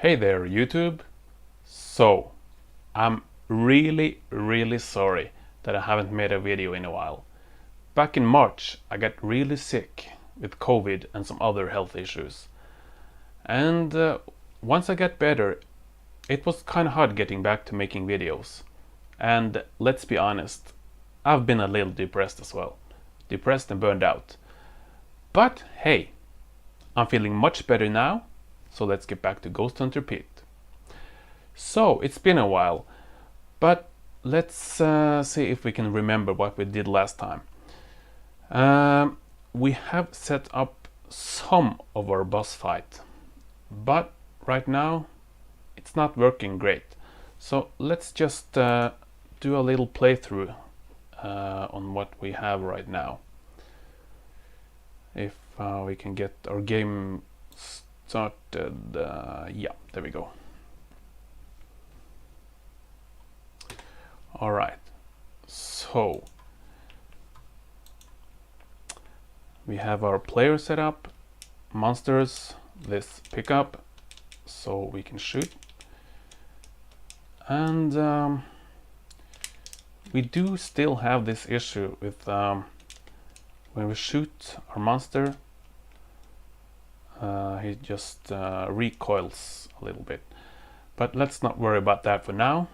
Hey there, YouTube. So, I'm really sorry that I haven't made a video in a while. Back in March, I got really sick with COVID and some other health issues. And once I got better, it was kind of hard getting back to making videos. And let's be honest, I've been a little depressed as well. Depressed and burned out. But hey, I'm feeling much better now. So let's get back to Ghost Hunter Pit. So it's been a while, but let's see if we can remember what we did last time. We have set up some of our boss fight, but right now it's not working great. So let's just do a little playthrough on what we have right now. If we can get our game started, yeah, there we go. All right, so we have our player set up, monsters, this pickup, so we can shoot. And we do still have this issue with when we shoot our monster, he just recoils a little bit. But let's not worry about that for now.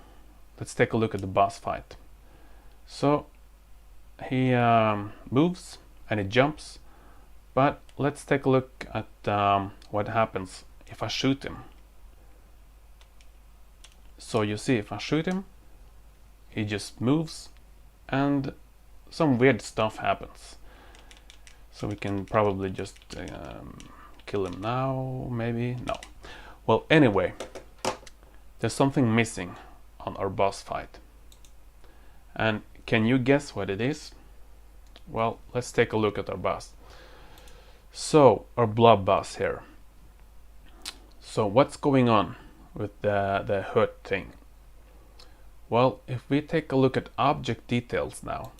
Let's take a look at the boss fight. So he moves and he jumps, but let's take a look at what happens if I shoot him. So you see, if I shoot him, he just moves and some weird stuff happens. So we can probably just kill him now, maybe? No. Well, anyway, there's something missing on our boss fight. And can you guess what it is? Well, let's take a look at our boss. So, our blob boss here. So, what's going on with the hurt thing? Well, if we take a look at object details now,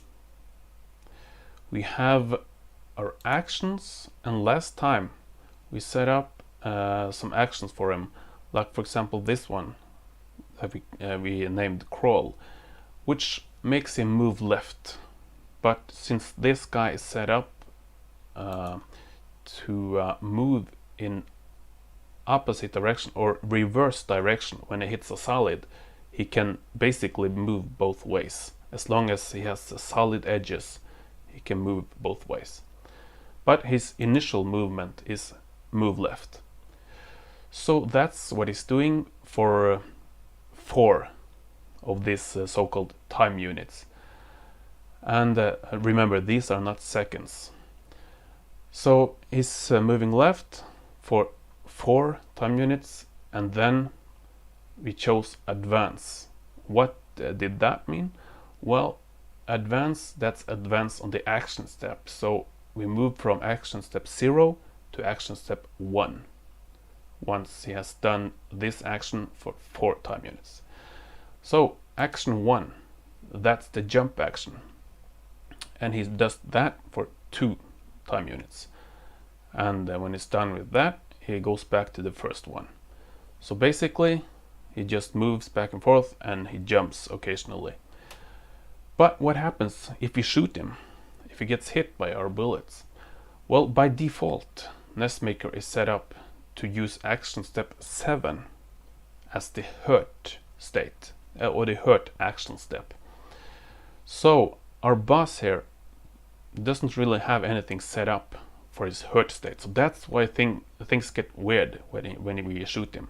we have our actions, and last time we set up some actions for him, like for example this one that we named crawl, which makes him move left. But since this guy is set up to move in opposite direction or reverse direction when he hits a solid, he can basically move both ways. As long as he has solid edges, he can move both ways. But his initial movement is move left. So that's what he's doing for 4 of these so-called time units. And remember, these are not seconds. So he's moving left for 4 time units, and then we chose advance. What did that mean? Well, advance, that's advance on the action step. So we move from action step 0 to action step 1 once he has done this action for 4 time units. So action 1, that's the jump action, and he does that for 2 time units, and when he's done with that, he goes back to the first one. So basically he just moves back and forth and he jumps occasionally. But what happens if we shoot him, if he gets hit by our bullets? Well, by default NESmaker is set up to use action step 7 as the hurt state, or the hurt action step. So our boss here doesn't really have anything set up for his hurt state. So that's why things get weird when we shoot him.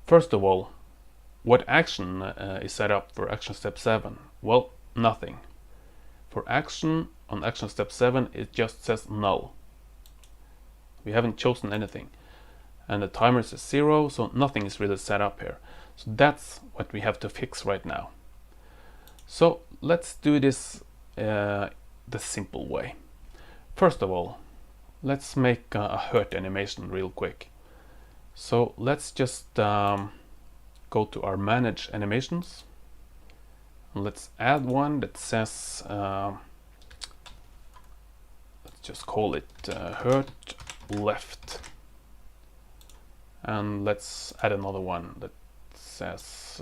First of all, what action is set up for action step 7? Well, nothing. For action on action step 7, it just says null. We haven't chosen anything. And the timer says 0, so nothing is really set up here. So that's what we have to fix right now. So let's do this the simple way. First of all, let's make a hurt animation real quick. So let's just go to our manage animations. Let's add one that says, let's just call it hurt left. And let's add another one that says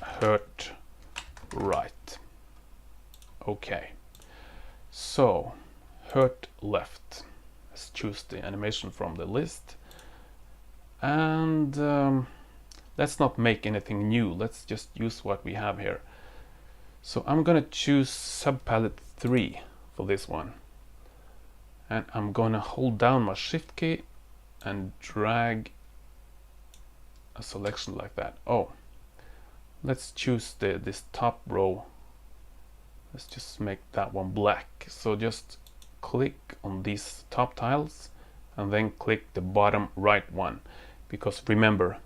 hurt right. Okay, so hurt left. Let's choose the animation from the list, and let's not make anything new. Let's just use what we have here. So I'm gonna choose subpalette 3 for this one, and I'm gonna hold down my shift key and drag a selection like that. Oh, let's choose this top row. Let's just make that one black. So just click on these top tiles and then click the bottom right one, because remember,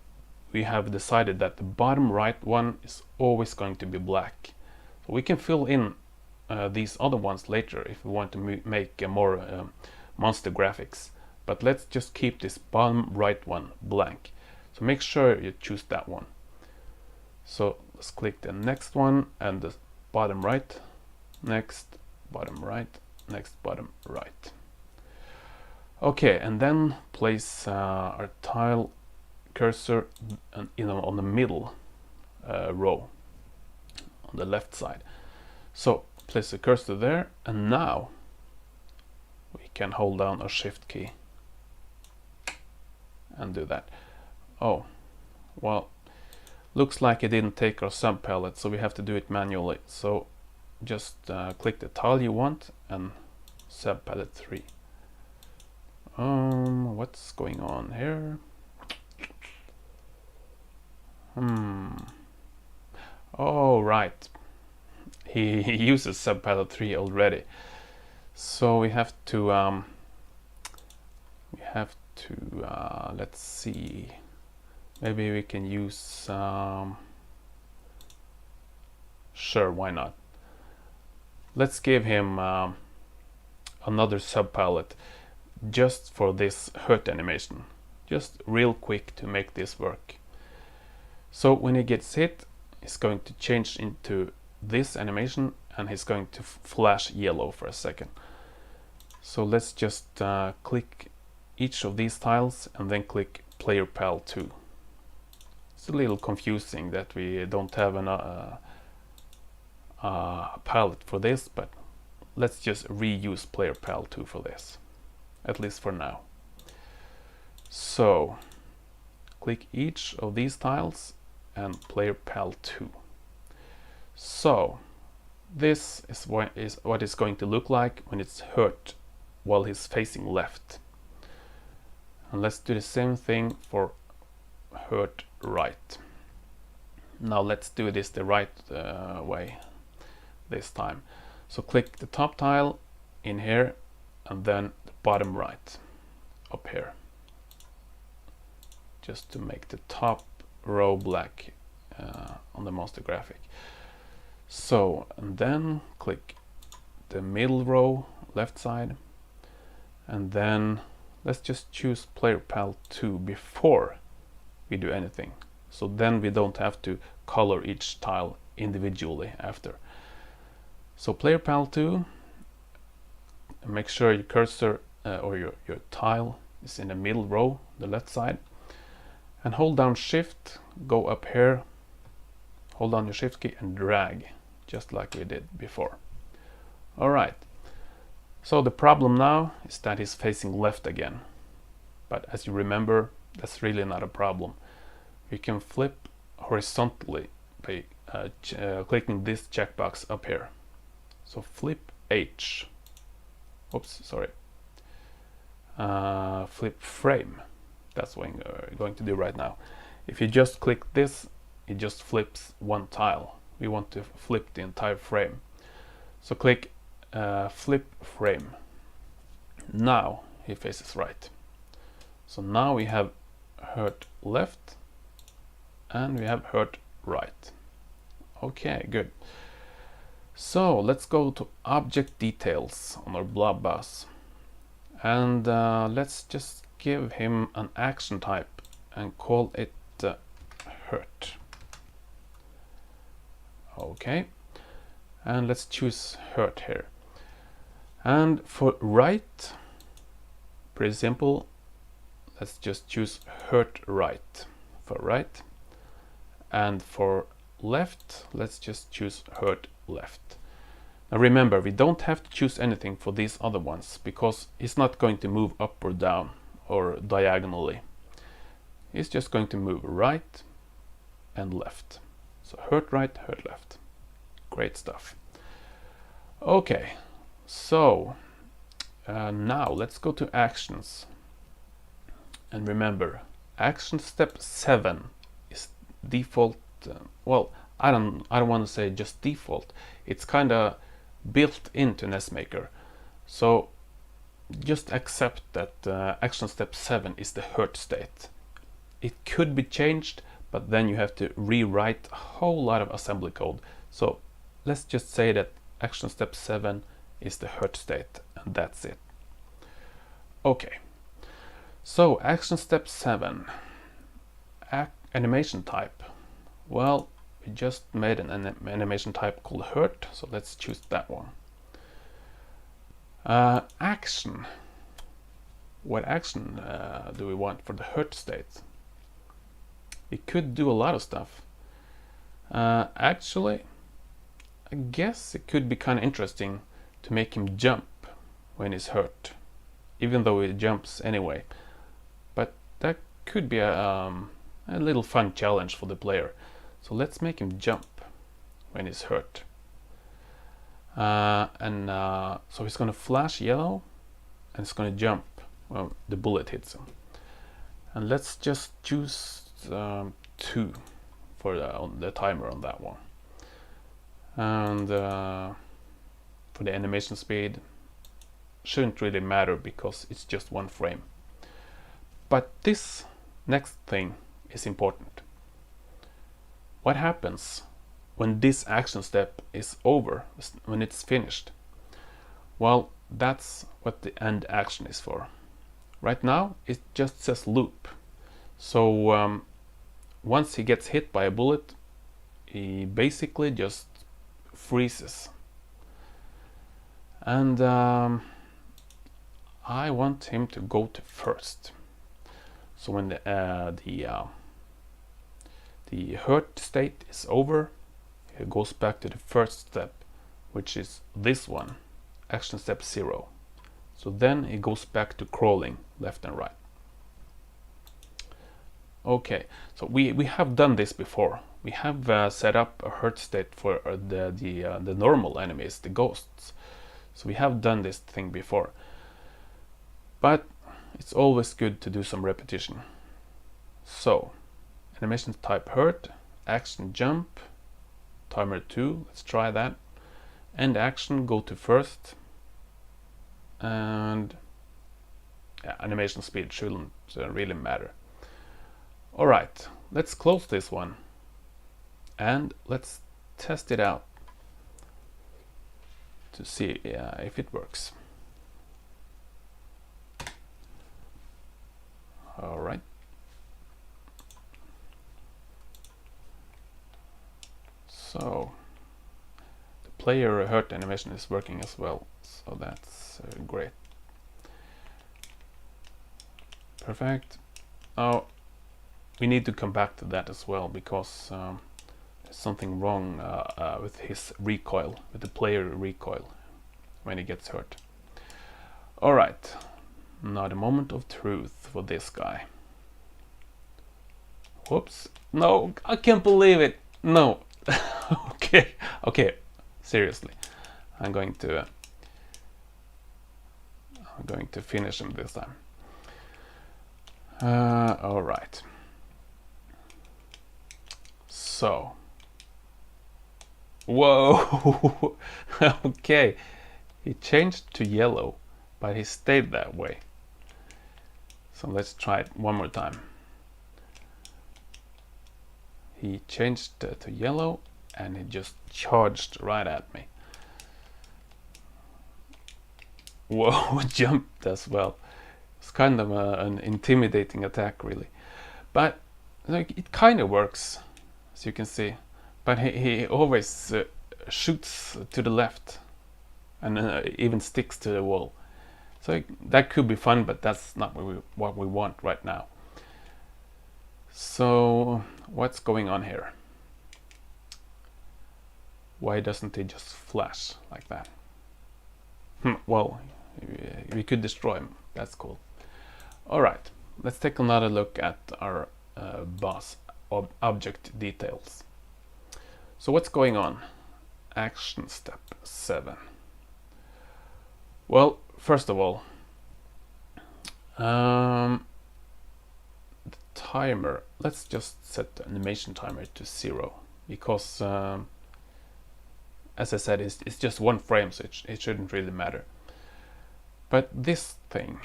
we have decided that the bottom right one is always going to be black. So we can fill in these other ones later if we want to make more monster graphics, but let's just keep this bottom right one blank. So make sure you choose that one. So let's click the next one and the bottom right, next, bottom right, next, bottom right. Okay, and then place our tile cursor on the middle row on the left side. So place the cursor there, and now we can hold down our shift key and do that. Oh, well, looks like it didn't take our subpalette, so we have to do it manually. So just click the tile you want and subpalette 3. What's going on here? Oh, right. He uses subpalette 3 already. So we have to let's see. Maybe we can use sure, why not? Let's give him another subpalette just for this hurt animation, just real quick to make this work. So when he gets hit, it's going to change into this animation and he's going to flash yellow for a second. So let's just click each of these tiles and then click Player Pal 2. It's a little confusing that we don't have a palette for this, but let's just reuse Player Pal 2 for this, at least for now. So click each of these tiles and Player Pal 2. So this is what it's going to look like when it's hurt while he's facing left. And let's do the same thing for hurt right. Now let's do this the right way this time. So click the top tile in here and then the bottom right up here, just to make the top row black on the monster graphic. So, and then click the middle row left side, and then let's just choose Player Pal 2 before we do anything, so then we don't have to color each tile individually after. So Player Pal 2, make sure your cursor or your tile is in the middle row, the left side, and hold down shift, go up here, hold down your shift key and drag, just like we did before. Alright, so the problem now is that he's facing left again, but as you remember, that's really not a problem. You can flip horizontally by clicking this checkbox up here. So flip H, oops, sorry, flip frame. That's what I'm going to do right now. If you just click this, it just flips one tile. We want to flip the entire frame. So click flip frame. Now he faces right. So now we have hurt left and we have hurt right. Okay, good. So let's go to object details on our blob boss, and let's just give him an action type and call it hurt. Okay, and let's choose hurt here. And for right, pretty simple. let's just choose hurt right for right, and for left let's just choose hurt left. Now remember, we don't have to choose anything for these other ones because he's not going to move up or down or diagonally. He's just going to move right and left. So hurt right, hurt left. Great stuff. Okay, so now let's go to actions. And remember, action step 7 is default. Well, I don't want to say just default. It's kind of built into NESmaker. So just accept that action step 7 is the hurt state. It could be changed, but then you have to rewrite a whole lot of assembly code. So let's just say that action step 7 is the hurt state, and that's it. Okay, so action step 7, animation type. Well, we just made an animation type called hurt, so let's choose that one. Action. What action do we want for the hurt state? We could do a lot of stuff. Actually, I guess it could be kind of interesting to make him jump when he's hurt, even though he jumps anyway. But that could be a little fun challenge for the player. So let's make him jump when he's hurt. So he's going to flash yellow and it's going to jump when the bullet hits him. And let's just choose 2 for the timer on that one. And for the animation speed, shouldn't really matter because it's just 1 frame. But this next thing is important. What happens when this action step is over, when it's finished? Well, that's what the end action is for. Right now it just says loop. So once he gets hit by a bullet, he basically just freezes. And I want him to go to first. So when the hurt state is over, he goes back to the first step, which is this one, action step 0. So then he goes back to crawling left and right. Okay, so we have done this before. We have set up a hurt state for the normal enemies, the ghosts. So we have done this thing before. But it's always good to do some repetition. So animation type hurt, action jump, timer 2, let's try that. End action, go to first. And yeah, animation speed shouldn't really matter. Alright, let's close this one and let's test it out to see if it works. Alright. So the player hurt animation is working as well, so that's great. Perfect. Now we need to come back to that as well because there's something wrong with his recoil, with the player recoil when he gets hurt. Alright, now the moment of truth for this guy. Whoops, no, I can't believe it, no. okay, seriously, I'm going to finish him this time. Alright. So, whoa, okay, he changed to yellow, but he stayed that way. So let's try it one more time. He changed to yellow and he just charged right at me. Whoa, jumped as well. It's kind of an intimidating attack, really. But like, it kind of works, as you can see. But he always shoots to the left and even sticks to the wall. So that could be fun, but that's not what we want right now. So what's going on here? Why doesn't it just flash like that? Well, we could destroy him. That's cool. All right, let's take another look at our boss object details. So what's going on? Action step 7. Well, first of all, the timer, let's just set the animation timer to 0, because as I said, it's just 1 frame, so it shouldn't really matter. But this thing,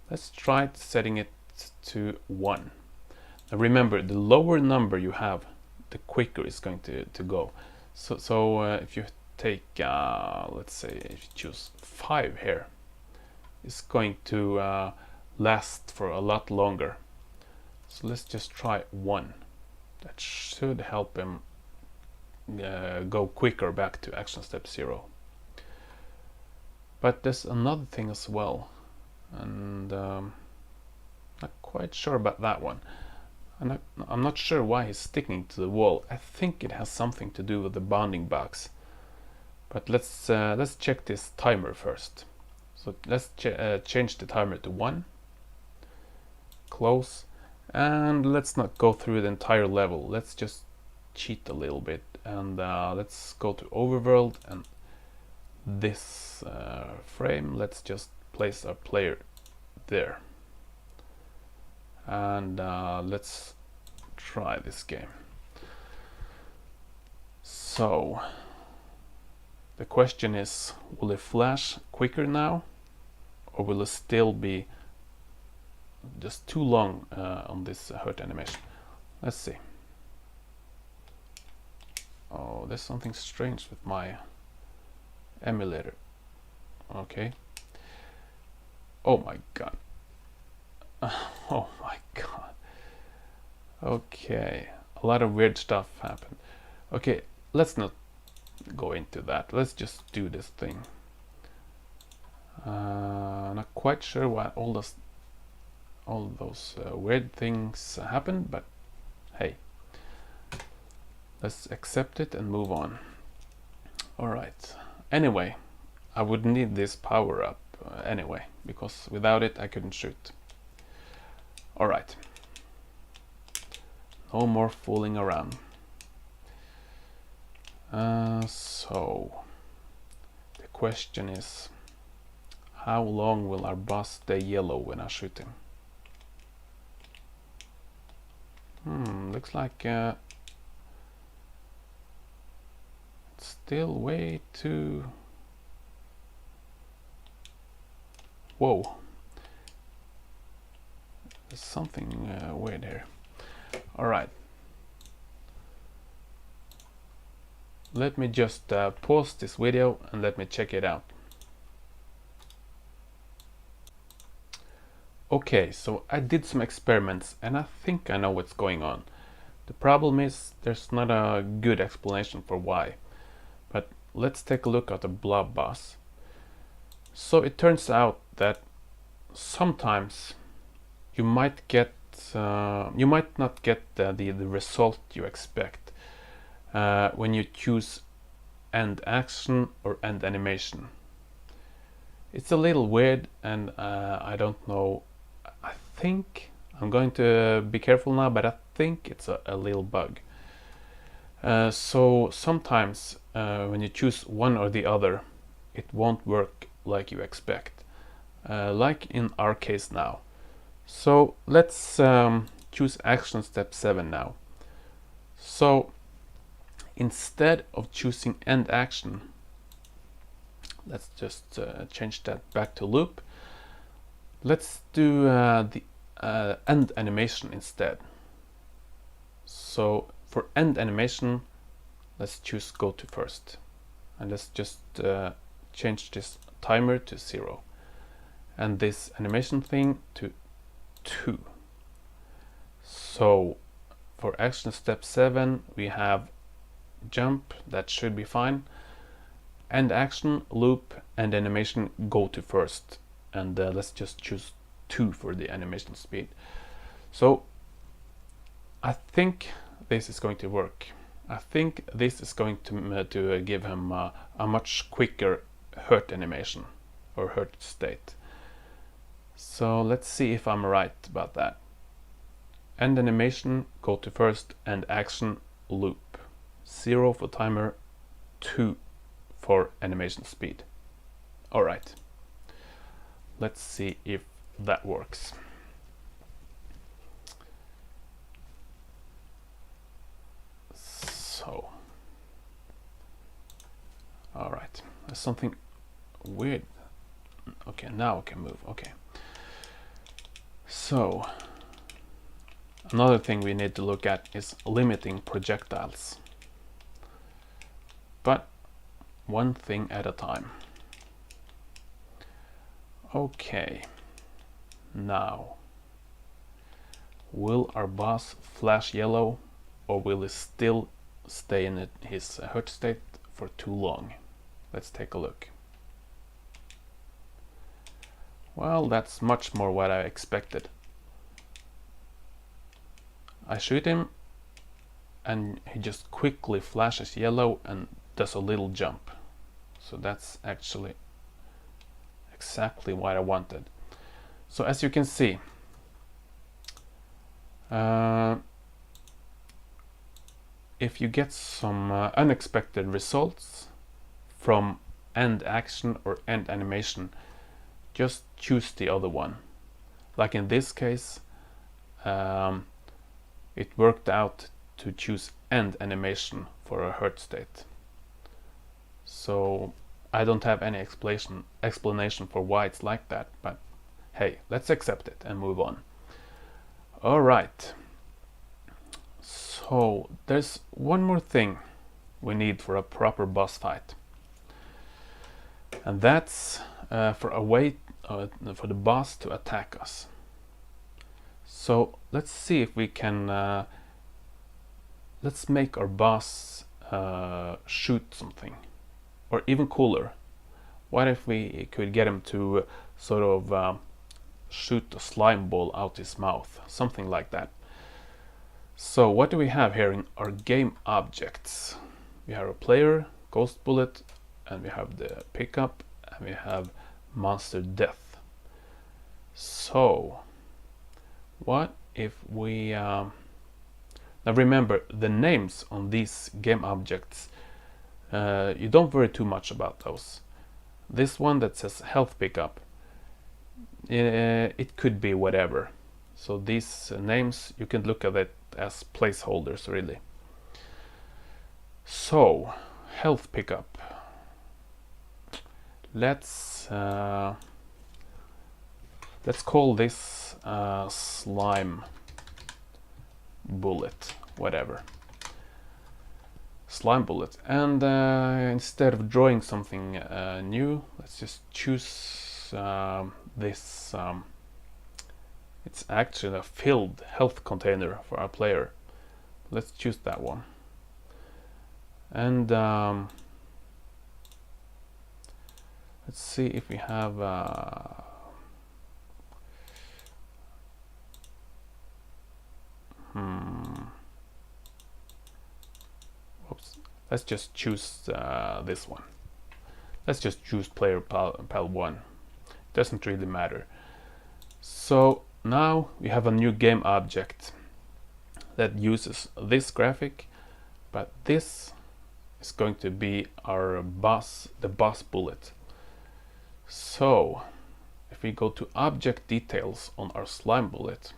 let's try setting it to 1. Now remember, the lower number you have, the quicker it's going to go. So if you take, let's say, if you choose 5 here, it's going to last for a lot longer. So let's just try 1. That should help him go quicker back to action step 0. But there's another thing as well, and not quite sure about that one. I'm not sure why he's sticking to the wall. I think it has something to do with the bounding box. But let's check this timer first. So let's change the timer to 1. Close. And let's not go through the entire level. Let's just cheat a little bit. And let's go to overworld, and this frame, let's just place our player there. And let's try this game. So the question is, will it flash quicker now, or will it still be just too long on this hurt animation? Let's see. Oh, there's something strange with my emulator. Okay. Oh my god. Oh my god. Okay, a lot of weird stuff happened. Okay, let's not go into that. Let's just do this thing. Not quite sure why all those weird things happened, but hey, let's accept it and move on. All right. Anyway, I would need this power up anyway, because without it I couldn't shoot. All right. No more fooling around. So the question is, how long will our boss stay yellow when I shoot him? Looks like it's still way too... Whoa. There's something weird here. Alright. Let me just pause this video and let me check it out. Okay, so I did some experiments and I think I know what's going on. The problem is there's not a good explanation for why. But let's take a look at the blob boss. So it turns out that sometimes you might not get the result you expect when you choose end action or end animation. It's a little weird, and I don't know. I think I'm going to be careful now, but I think it's a little bug. So sometimes when you choose one or the other, it won't work like you expect, like in our case now. So let's choose action step 7 now. So instead of choosing end action, let's just change that back to loop. Let's do the end animation instead. So for end animation, let's choose go to first, and let's just change this timer to 0 and this animation thing to 2. So for action step 7 we have jump, that should be fine, end action, loop, and animation go to first. And let's just choose 2 for the animation speed. So I think this is going to work. I think this is going to give him a much quicker hurt animation or hurt state. So let's see if I'm right about that. End animation, go to first, end action, loop. 0 for timer, 2 for animation speed. Alright, let's see if that works. So, alright, there's something weird. Okay, now I can move. Okay. So, another thing we need to look at is limiting projectiles. But one thing at a time. Okay. Now, will our boss flash yellow, or will he still stay in his hurt state for too long? Let's take a look. Well, that's much more what I expected. I shoot him and he just quickly flashes yellow and does a little jump. So that's actually exactly what I wanted. So as you can see, if you get some unexpected results from end action or end animation, just choose the other one. Like in this case, it worked out to choose end animation for a hurt state. So I don't have any explanation for why it's like that, but hey, let's accept it and move on. Alright, so there's one more thing we need for a proper boss fight, and that's for a way for the boss to attack us. So let's see if we can let's make our boss shoot something, or even cooler, what if we could get him to sort of shoot a slime ball out his mouth, something like that. So what do we have here in our game objects? We have a player, ghost bullet, and we have the pickup, and we have monster death. So what if we now remember the names on these game objects, you don't worry too much about those. This one that says health pickup, it could be whatever. So these names, you can look at it as placeholders really. So health pickup, let's call this slime bullet, whatever. Slime bullet, and instead of drawing something new, let's just choose this. It's actually a filled health container for our player. Let's choose that one, and let's see if we have oops. Let's just choose this one. Let's just choose player pal 1. Doesn't really matter. So now we have a new game object that uses this graphic, but this is going to be our boss, the boss bullet. So if we go to object details on our slime bullet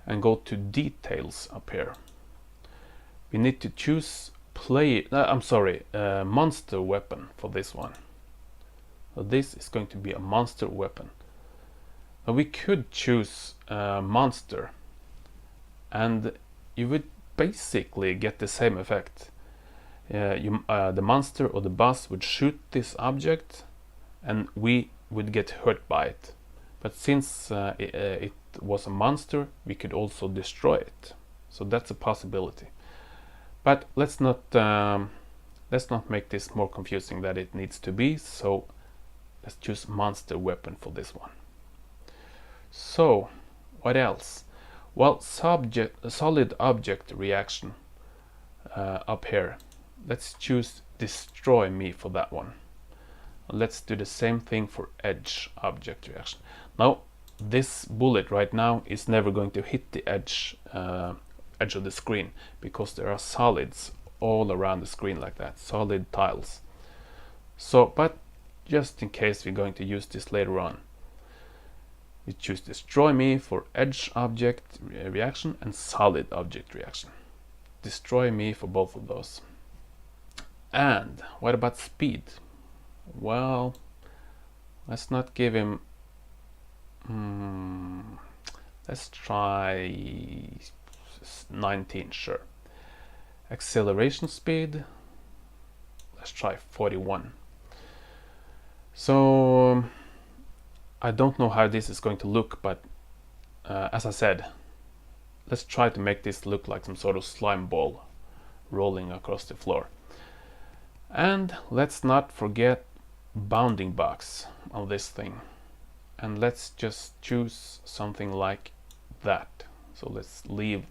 and go to details up here, we need to choose monster weapon for this one. So this is going to be a monster weapon. Now we could choose monster, and you would basically get the same effect. The monster or the boss would shoot this object, and we would get hurt by it. But since it was a monster, we could also destroy it. So that's a possibility. But let's not let's not make this more confusing than it needs to be, so let's choose monster weapon for this one. So what else? Well, solid object reaction up here. Let's choose destroy me for that one. Let's do the same thing for edge object reaction. Now this bullet right now is never going to hit the edge of the screen, because there are solids all around the screen like that, solid tiles. So, but just in case we're going to use this later on, we choose destroy me for edge object reaction and solid object reaction. Destroy me for both of those. And what about speed? Well, let's not give him let's try 19, sure. Acceleration speed, let's try 41. So I don't know how this is going to look, but as I said, let's try to make this look like some sort of slime ball rolling across the floor. And let's not forget bounding box on this thing, and let's just choose something like that. So let's leave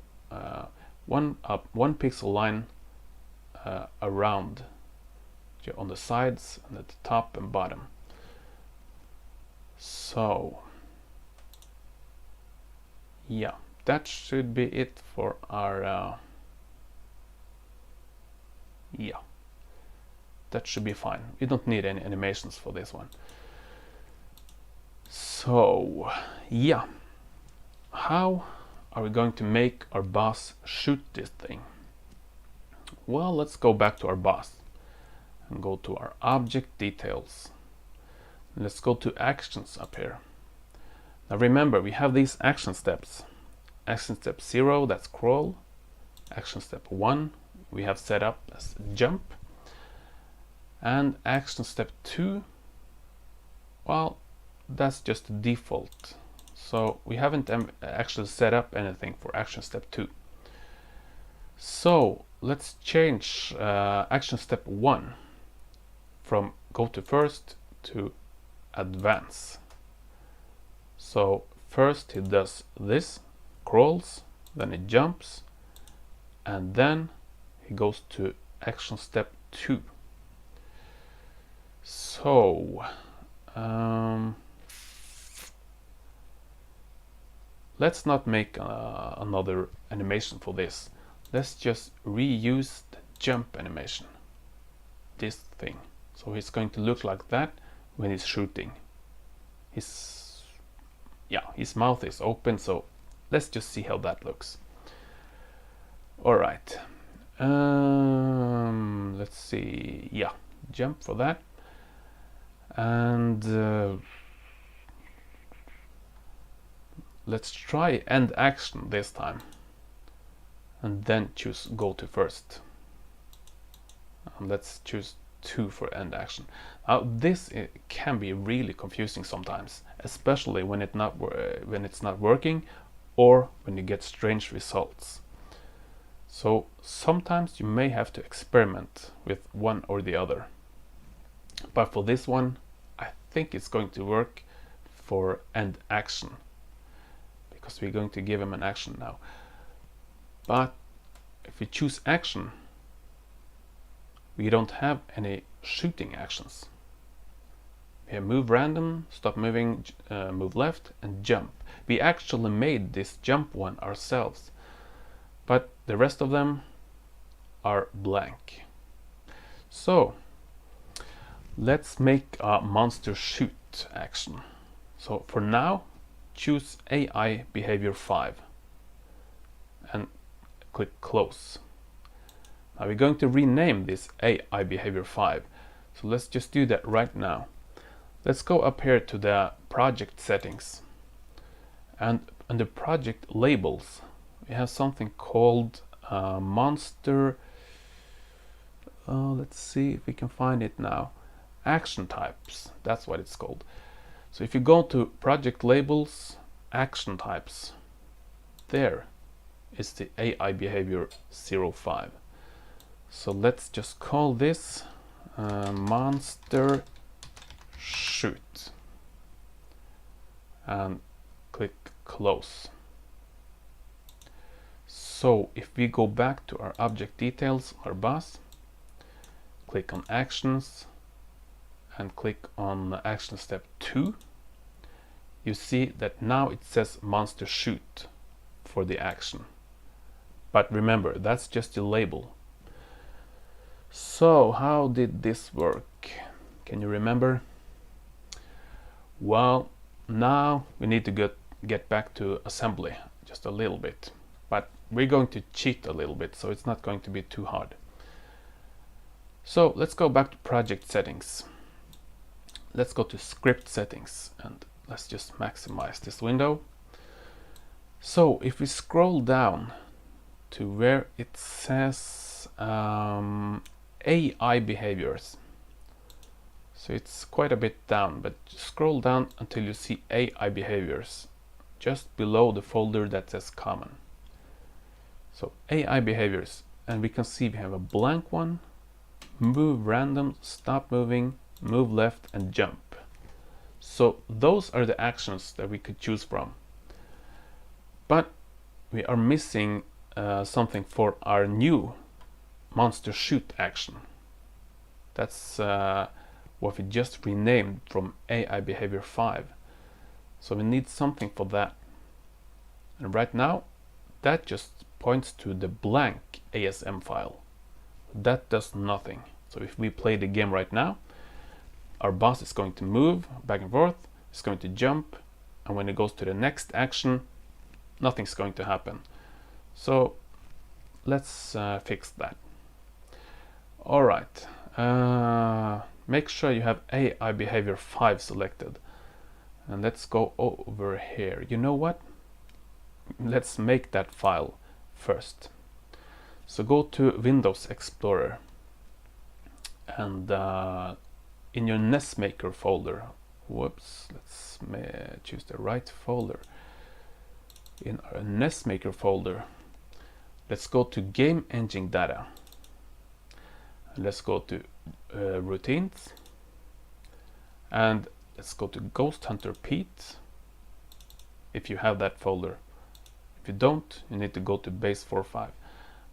one pixel line around on the sides and at the top and bottom. So yeah, that should be it for our yeah, that should be fine. We don't need any animations for this one. So yeah, how are we going to make our boss shoot this thing? Well, let's go back to our boss and go to our object details. Let's go to actions up here. Now remember, we have these action steps. Action step 0, that's crawl. Action step 1 we have set up as jump. And action step 2, well, that's just the default. So we haven't actually set up anything for action step 2. So let's change action step 1 from go to first to advance. So first he does this, crawls, then he jumps, and then he goes to action step 2. So let's not make another animation for this. Let's just reuse the jump animation, this thing. So he's going to look like that when he's shooting. His mouth is open, so let's just see how that looks. Alright, let's see, yeah, jump for that. And let's try end action this time, and then choose go to first. And let's choose 2 for end action. Now this can be really confusing sometimes, especially when it's not working or when you get strange results. So sometimes you may have to experiment with one or the other. But for this one, I think it's going to work for end action, because we're going to give him an action now. But if we choose action, we don't have any shooting actions. We have move random, stop moving, move left, and jump. We actually made this jump one ourselves, but the rest of them are blank. So let's make a monster shoot action. So for now, choose AI behavior 5 and click close. Now we're going to rename this AI behavior 5. So let's just do that right now. Let's go up here to the project settings, and under project labels we have something called monster. Let's see if we can find it now. Action types, that's what it's called. So if you go to project labels, action types, there is the AI behavior 05. So let's just call this monster shoot and click close. So if we go back to our object details, our boss, click on actions and click on action step 2, you see that now it says monster shoot for the action. But remember, that's just a label. So how did this work? Can you remember? Well, now we need to get back to assembly just a little bit. But we're going to cheat a little bit, so it's not going to be too hard. So let's go back to project settings. Let's go to script settings and let's just maximize this window. So if we scroll down to where it says AI behaviors, so it's quite a bit down, but scroll down until you see AI behaviors just below the folder that says common. So AI behaviors, and we can see we have a blank one, move random, stop moving, move left, and jump. So those are the actions that we could choose from. But we are missing something for our new monster shoot action. That's what we just renamed from AI behavior 5. So we need something for that. And right now, that just points to the blank ASM file. That does nothing. So if we play the game right now, our boss is going to move back and forth, it's going to jump, and when it goes to the next action, nothing's going to happen. So let's fix that. All right, make sure you have AI behavior 5 selected. And let's go over here. You know what? Let's make that file first. So go to Windows Explorer and in your NESmaker folder, whoops, let's choose the right folder. In our NESmaker folder, let's go to Game Engine Data. And let's go to Routines. And let's go to Ghost Hunter Pete, if you have that folder. If you don't, you need to go to base 4.5.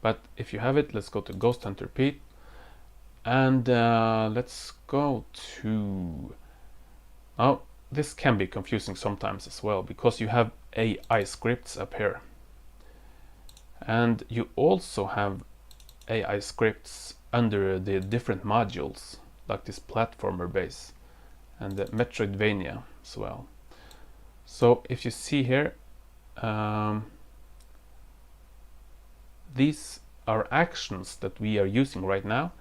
But if you have it, let's go to Ghost Hunter Pete. And let's go to... Oh, this can be confusing sometimes as well, because you have AI scripts up here. And you also have AI scripts under the different modules, like this platformer base and the Metroidvania as well. So if you see here, these are actions that we are using right now.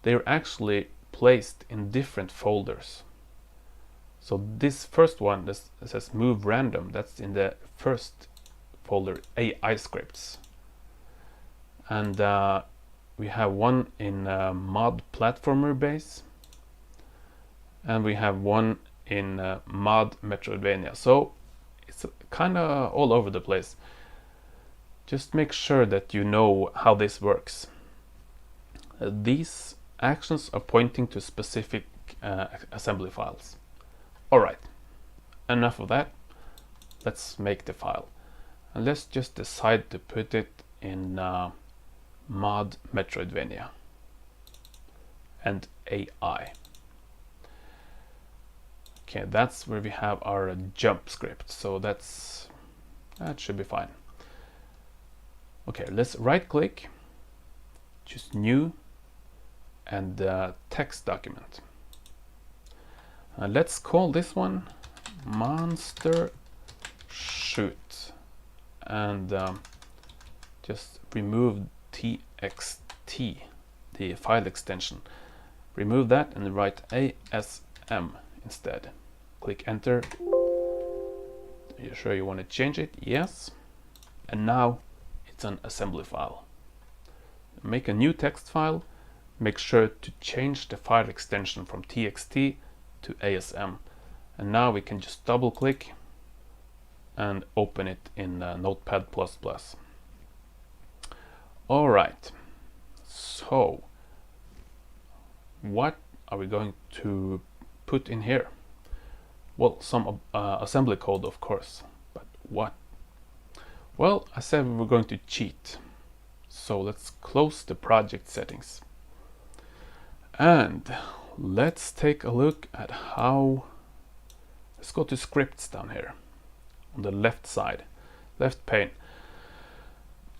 They're actually placed in different folders. So this first one that says move random, that's in the first folder, AI scripts. And we have one in mod platformer base, and we have one in mod Metroidvania. So it's kind of all over the place. Just make sure that you know how this works. These actions are pointing to specific assembly files. Alright, enough of that. Let's make the file. And let's just decide to put it in mod Metroidvania and AI. Okay, that's where we have our jump script, so that should be fine. Okay, let's right click, choose new, and text document. Let's call this one monster shoot, and just remove txt, the file extension. Remove that and write ASM instead. Click enter. Are you sure you want to change it? Yes. And now it's an assembly file. Make a new text file. Make sure to change the file extension from txt to ASM. And now we can just double click and open it in Notepad++. Alright, so what are we going to put in here? Well, some assembly code, of course, but what? Well, I said we were going to cheat. So let's close the project settings. And let's take a look at how, let's go to scripts down here on the left side, left pane.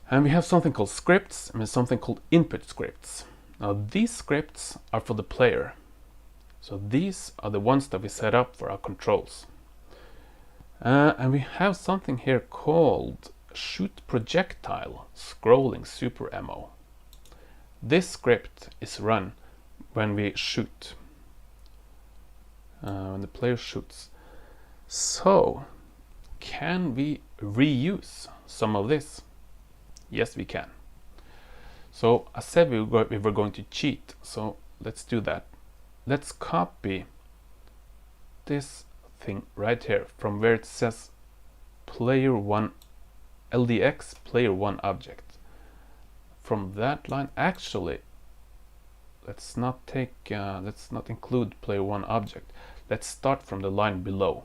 And we have something called scripts and something called input scripts. Now these scripts are for the player. So these are the ones that we set up for our controls. And we have something here called shoot projectile scrolling super ammo. This script is run when we shoot, when the player shoots. So can we reuse some of this? Yes, we can. So I said we were going to cheat, so let's do that. Let's copy this thing right here from where it says player 1 LDX player 1 object. From that line, actually, let's not include player 1 object. Let's start from the line below.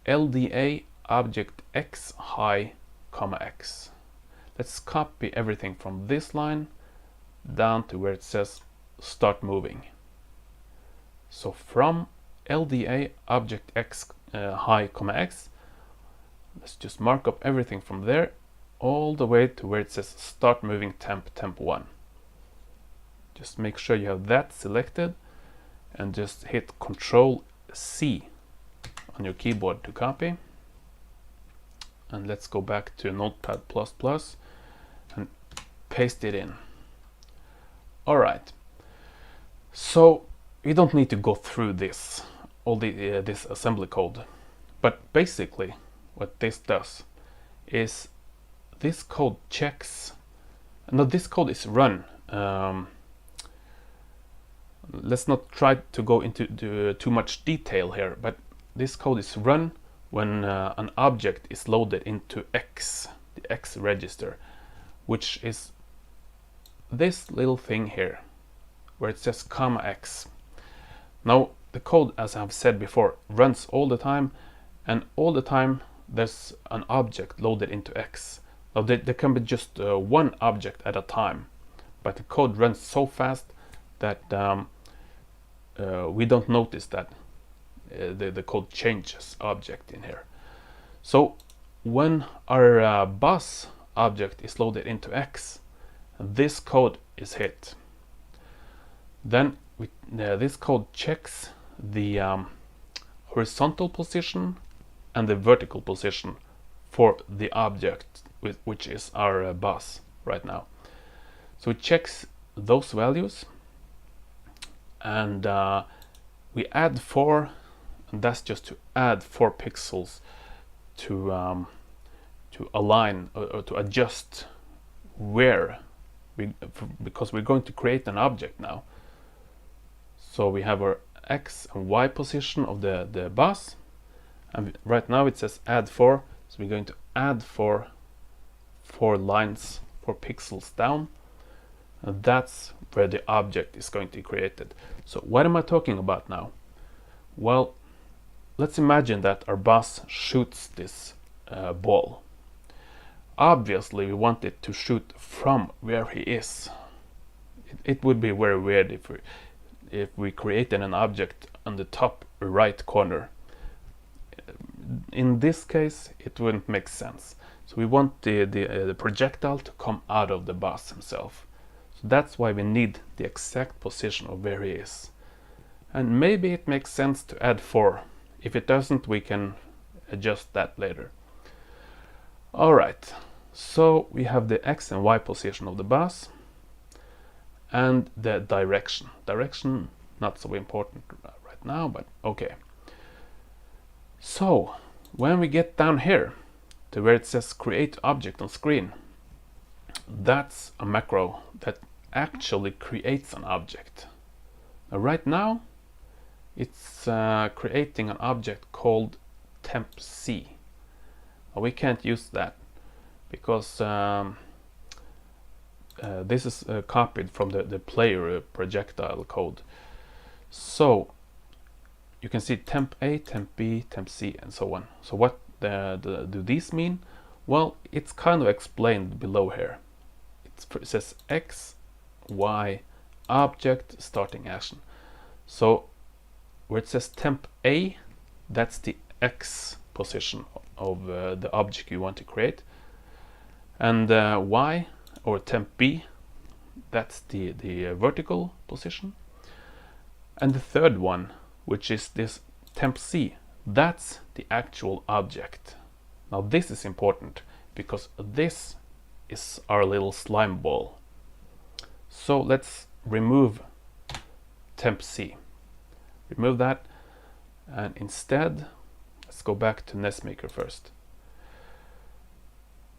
LDA object X high, comma X. Let's copy everything from this line down to where it says start moving. So from LDA object X high, comma X, let's just mark up everything from there all the way to where it says start moving temp 1. Just make sure you have that selected and just hit Control C on your keyboard to copy. And let's go back to Notepad++ and paste it in. Alright, so we don't need to go through this, this assembly code, but basically what this does is this code checks, no, this code is run. Let's not try to go into too much detail here, but this code is run when an object is loaded into X, the X register, which is this little thing here, where it says comma X. Now the code, as I've said before, runs all the time, and all the time there's an object loaded into X. Now there can be just one object at a time, but the code runs so fast that we don't notice that the code changes object in here. So when our bus object is loaded into X, this code is hit. Then this code checks the horizontal position and the vertical position for the object, which is our bus right now. So it checks those values, and we add 4, and that's just to add 4 pixels to align or to adjust where because we're going to create an object now. So we have our X and Y position of the bus, and right now it says add 4, so we're going to add 4 lines, 4 pixels down, and that's where the object is going to be created. So what am I talking about now? Well, let's imagine that our bus shoots this ball. Obviously we want it to shoot from where he is. It would be very weird if we created an object on the top right corner. In this case it wouldn't make sense. So we want the projectile to come out of the bus himself. So that's why we need the exact position of where he is. And maybe it makes sense to add 4. If it doesn't, we can adjust that later. Alright, so we have the X and Y position of the bus and the direction. Direction, not so important right now, but okay. So when we get down here to where it says create object on screen, that's a macro that actually creates an object. Now, right now it's creating an object called temp C. We can't use that because this is copied from the player projectile code. So you can see temp A, temp B, temp C, and so on. So what do these mean? Well, it's kind of explained below here. It says X, Y, object, starting action. So where it says temp A, that's the X position of the object you want to create. And Y, or temp B, that's the vertical position. And the third one, which is this temp C, that's the actual object. Now this is important because this is our little slime ball. So let's remove temp C. Remove that, and instead let's go back to NESmaker first.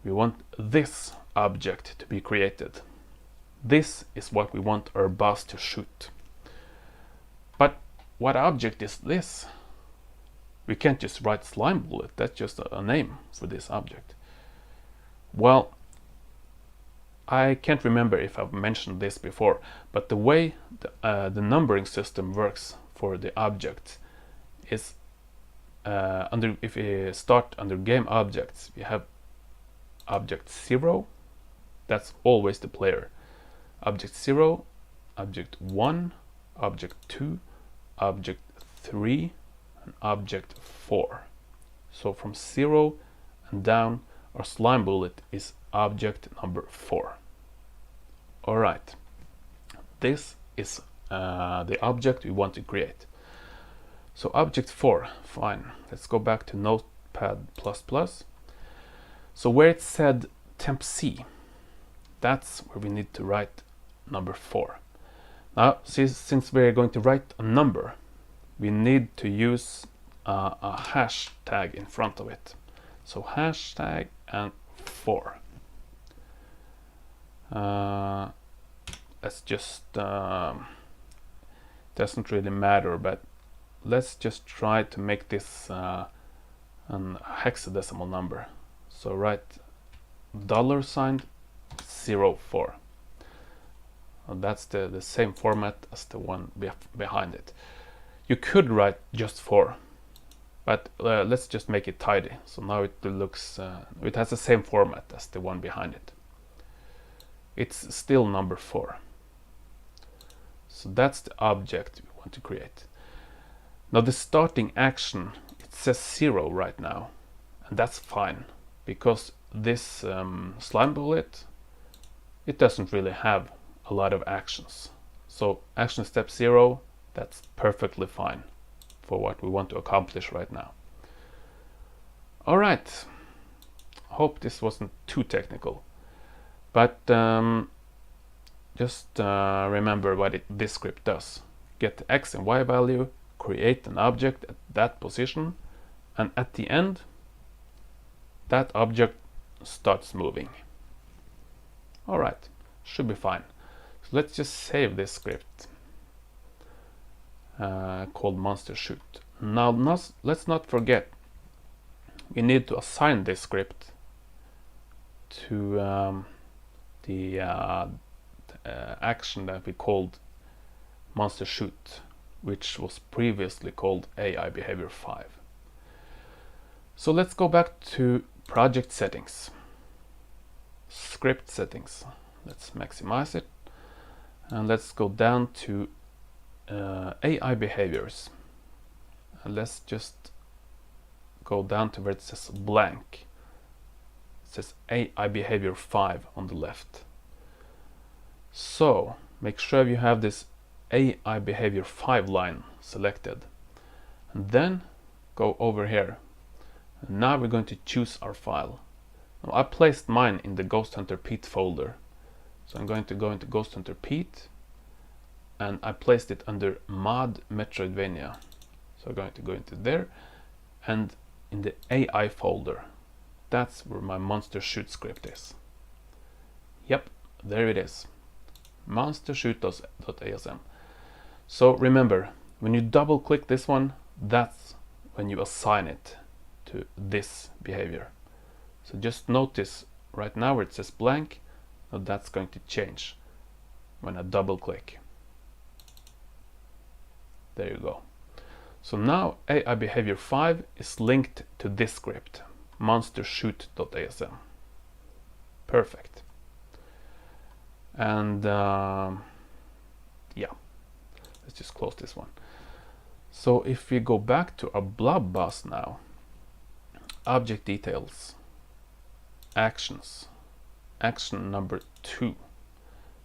We want this object to be created. This is what we want our boss to shoot. But what object is this? We can't just write slime bullet, that's just a name for this object. Well, I can't remember if I've mentioned this before, but the way the numbering system works for the objects is if we start under game objects, we have object 0, that's always the player. Object 0, object 1, object 2, object 3, and object 4. So from 0 and down, our slime bullet is object number 4. Alright, this is the object we want to create. So object 4, fine. Let's go back to Notepad++. So where it said temp C, that's where we need to write number 4. Now, since we're going to write a number, we need to use a hashtag in front of it. So hashtag and 4. Let's just, doesn't really matter, but let's just try to make this an hexadecimal number. So write $04. That's the same format as the one behind it. You could write just 4, but let's just make it tidy. So now it looks, it has the same format as the one behind it. It's still number 4. So that's the object we want to create. Now the starting action, it says 0 right now, and that's fine, because this slime bullet, it doesn't really have a lot of actions. So action step 0, that's perfectly fine for what we want to accomplish right now. Alright, hope this wasn't too technical, but just remember what this script does. Get the X and Y value, create an object at that position, and at the end, that object starts moving. Alright, should be fine. So let's just save this script called monster shoot. Now let's not forget, we need to assign this script to the action that we called monster shoot, which was previously called AI behavior 5. So let's go back to project settings, script settings. Let's maximize it, and let's go down to AI behaviors, and let's just go down to where it says blank. It says AI behavior 5 on the left. So make sure you have this AI behavior 5 line selected, and then go over here. And now we're going to choose our file. Now I placed mine in the Ghost Hunter Pete folder, so I'm going to go into Ghost Hunter Pete, and I placed it under mod Metroidvania. So I'm going to go into there, and in the AI folder, that's where my monster shoot script is. Yep, there it is, monstershoot.asm. So remember, when you double click this one, that's when you assign it to this behavior. So just notice right now where it says blank, So that's going to change when I double click. There you go. So now AI behavior 5 is linked to this script, monstershoot.asm. Perfect. And yeah, let's just close this one. So if we go back to our blob bus now, object details, actions, action number 2.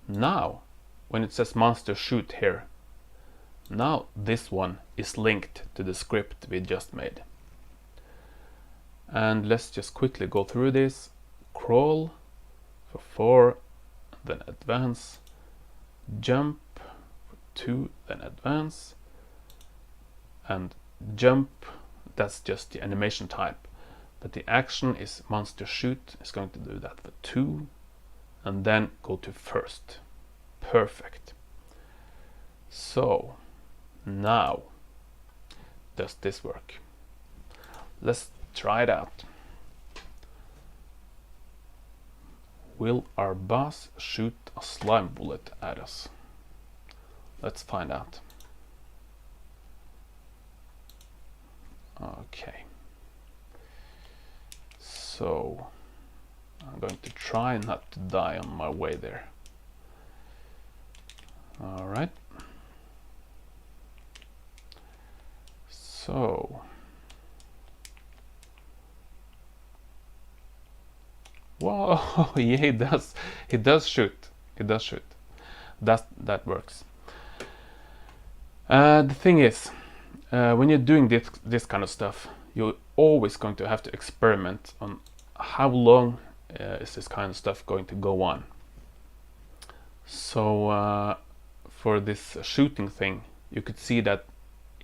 Now, when it says monster shoot here, now this one is linked to the script we just made. And let's just quickly go through this. Crawl for 4, then advance, jump for 2, then advance, and jump, that's just the animation type. But the action is monster shoot, is going to do that for 2, and then go to first. Perfect. So now, does this work? Let's try it out. Will our boss shoot a slime bullet at us? Let's find out. Okay. So I'm going to try not to die on my way there. All right. So whoa, yeah, it does. It does shoot. It does shoot. That works. The thing is, when you're doing this kind of stuff, you're always going to have to experiment on how long is this kind of stuff going to go on. So for this shooting thing, you could see that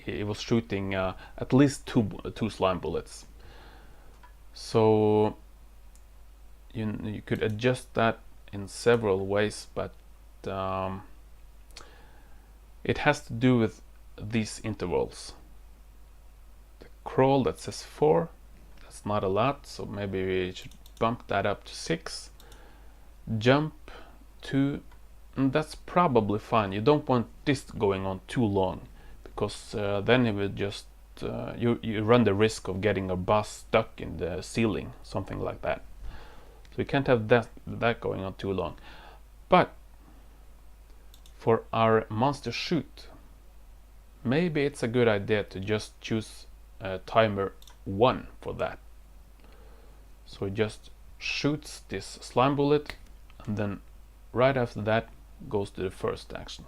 it was shooting at least two slime bullets. So you could adjust that in several ways, but it has to do with these intervals. The crawl that says 4, that's not a lot, so maybe we should bump that up to 6. Jump 2, and that's probably fine. You don't want this going on too long, because then it will just you run the risk of getting a bus stuck in the ceiling, something like that. So we can't have that going on too long. But for our monster shoot, maybe it's a good idea to just choose timer 1 for that. So it just shoots this slime bullet, and then right after that goes to the first action.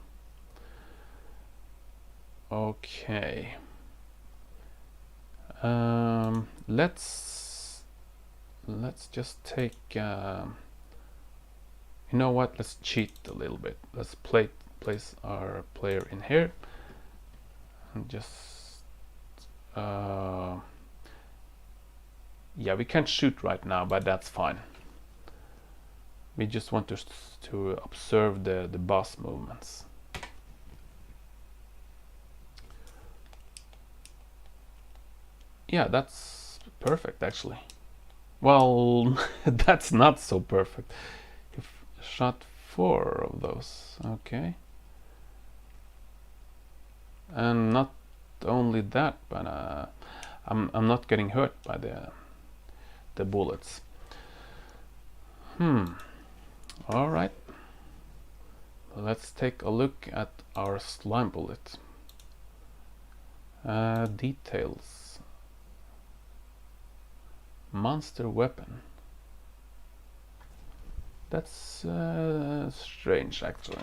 Okay. Let's just take you know what, let's cheat a little bit. Let's place our player in here and just yeah, we can't shoot right now, but that's fine. We just want to observe the boss movements. Yeah, that's perfect actually. Well, that's not so perfect. You've shot 4 of those, okay. And not only that, but I'm not getting hurt by the bullets. All right. Let's take a look at our slime bullet. Details. Monster weapon. That's strange actually.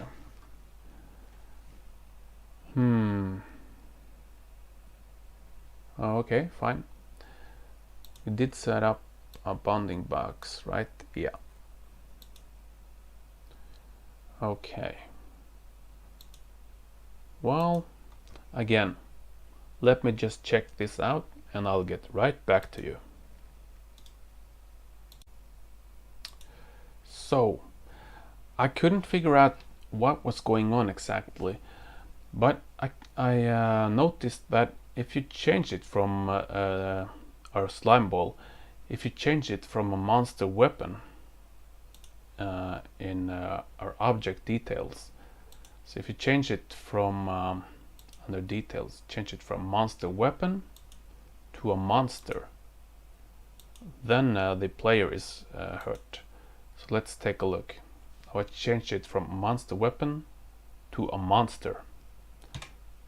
Oh, okay, fine. We did set up a bounding box, right? Yeah. Okay. Well, again, let me just check this out and I'll get right back to you. So, I couldn't figure out what was going on exactly, but I noticed that if you change it from our slime ball, if you change it from a monster weapon in our object details. So if you change it from under details, change it from monster weapon to a monster, then the player is hurt. So let's take a look. I change it from monster weapon to a monster,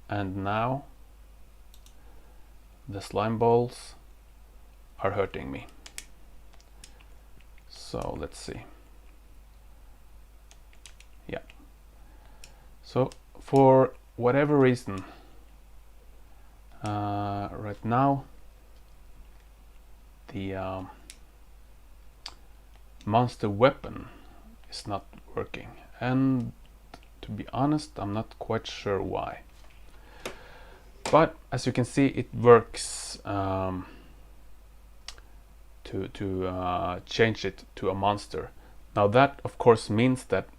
and now the slime balls are hurting me. So let's see. Yeah. So for whatever reason, right now the monster weapon is not working, and to be honest, I'm not quite sure why. But as you can see, it works to change it to a monster. Now that of course means that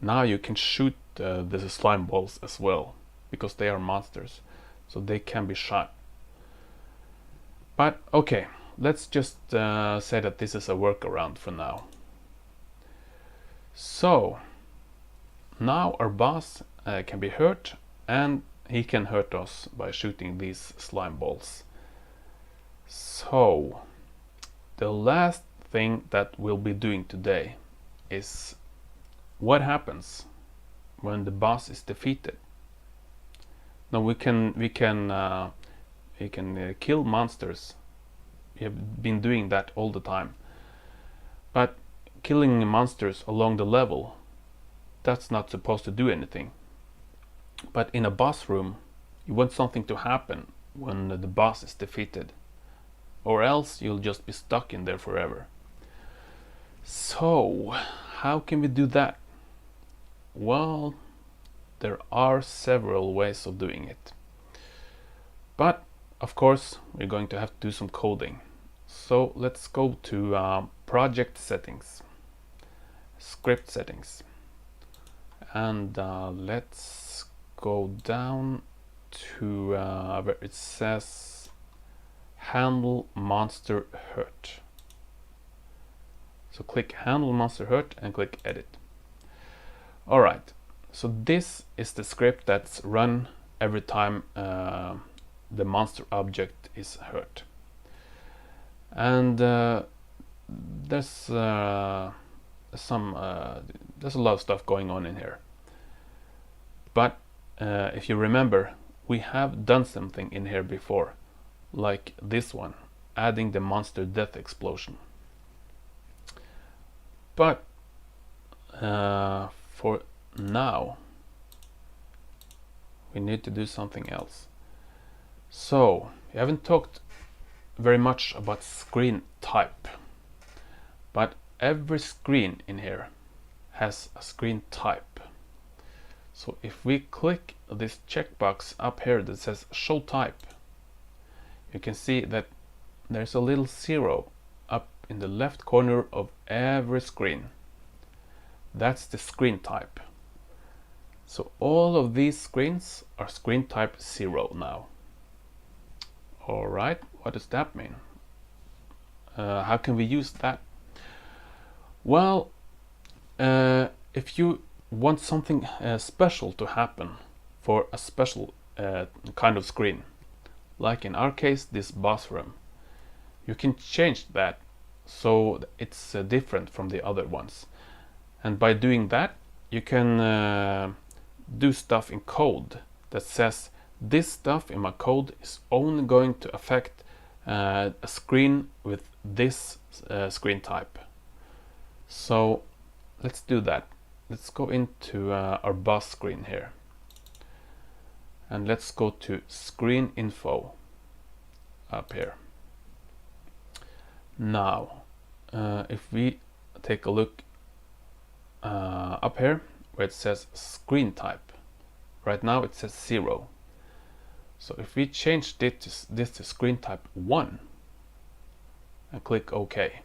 now you can shoot the slime balls as well, because they are monsters, so they can be shot. But okay, let's just say that this is a workaround for now. So now our boss can be hurt, and he can hurt us by shooting these slime balls. So the last thing that we'll be doing today is what happens when the boss is defeated. Now we can kill monsters. We have been doing that all the time, but killing monsters along the level, that's not supposed to do anything. But in a boss room, you want something to happen when the boss is defeated, or else you'll just be stuck in there forever. So how can we do that? Well, there are several ways of doing it, but of course we're going to have to do some coding. So let's go to project settings, script settings, and let's go down to where it says handle monster hurt. So click handle monster hurt and click edit. Alright, so this is the script that's run every time the monster object is hurt. And there's a lot of stuff going on in here. But if you remember, we have done something in here before, like this one, adding the monster death explosion. But for now, we need to do something else. So we haven't talked very much about screen type, but every screen in here has a screen type. So if we click this checkbox up here that says show type, you can see that there's a little 0 up in the left corner of every screen. That's the screen type. So all of these screens are screen type 0 now. Alright, what does that mean? How can we use that? Well, if you want something special to happen for a special kind of screen, like in our case this boss room, you can change that so it's different from the other ones. And by doing that, you can do stuff in code that says this stuff in my code is only going to affect a screen with this screen type. So let's do that. Let's go into our boss screen here, and let's go to screen info up here. Now if we take a look up here where it says screen type, right now it says 0. So if we change this to screen type 1 and click OK,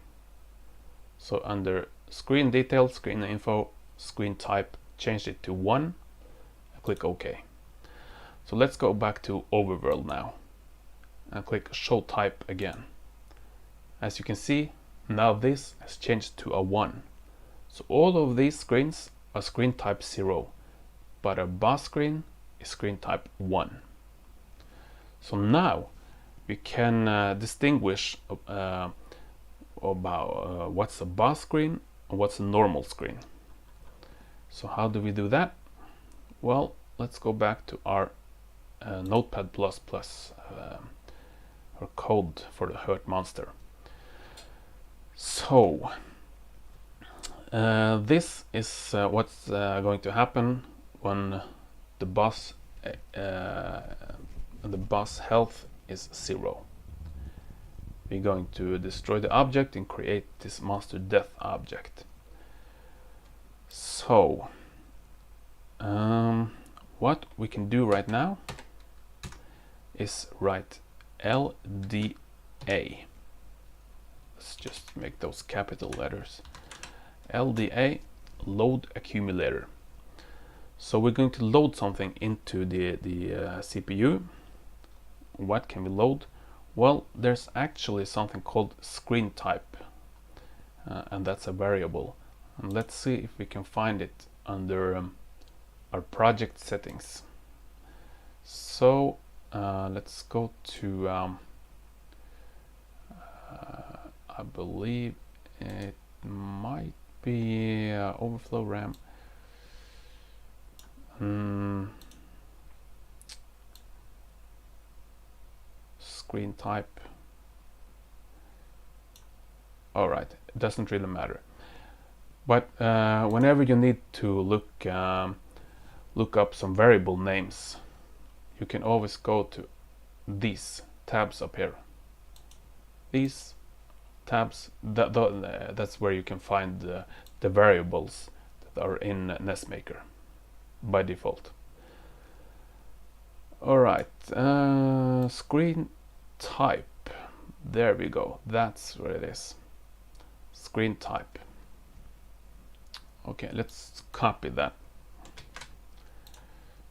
so under screen details, screen info, screen type, change it to 1 and click OK. So let's go back to overworld now and click show type again. As you can see, now this has changed to a 1. So all of these screens are screen type 0, but a boss screen is screen type 1. So now we can distinguish about what's a boss screen and what's a normal screen. So how do we do that? Well, let's go back to our Notepad++, our code for the hurt monster. So this is what's going to happen when the boss health is 0. We're going to destroy the object and create this monster death object. So what we can do right now is write LDA. Let's just make those capital letters. LDA, load accumulator. So we're going to load something into the CPU. What can we load? Well, there's actually something called screen type, and that's a variable. And let's see if we can find it under our project settings. So let's go to I believe it might be overflow RAM. Screen type. Alright, it doesn't really matter. But whenever you need to look up some variable names, you can always go to these tabs up here. These tabs, that's where you can find the variables that are in NESmaker by default. Alright, screen type. There we go. That's where it is. Screen type. Okay, let's copy that.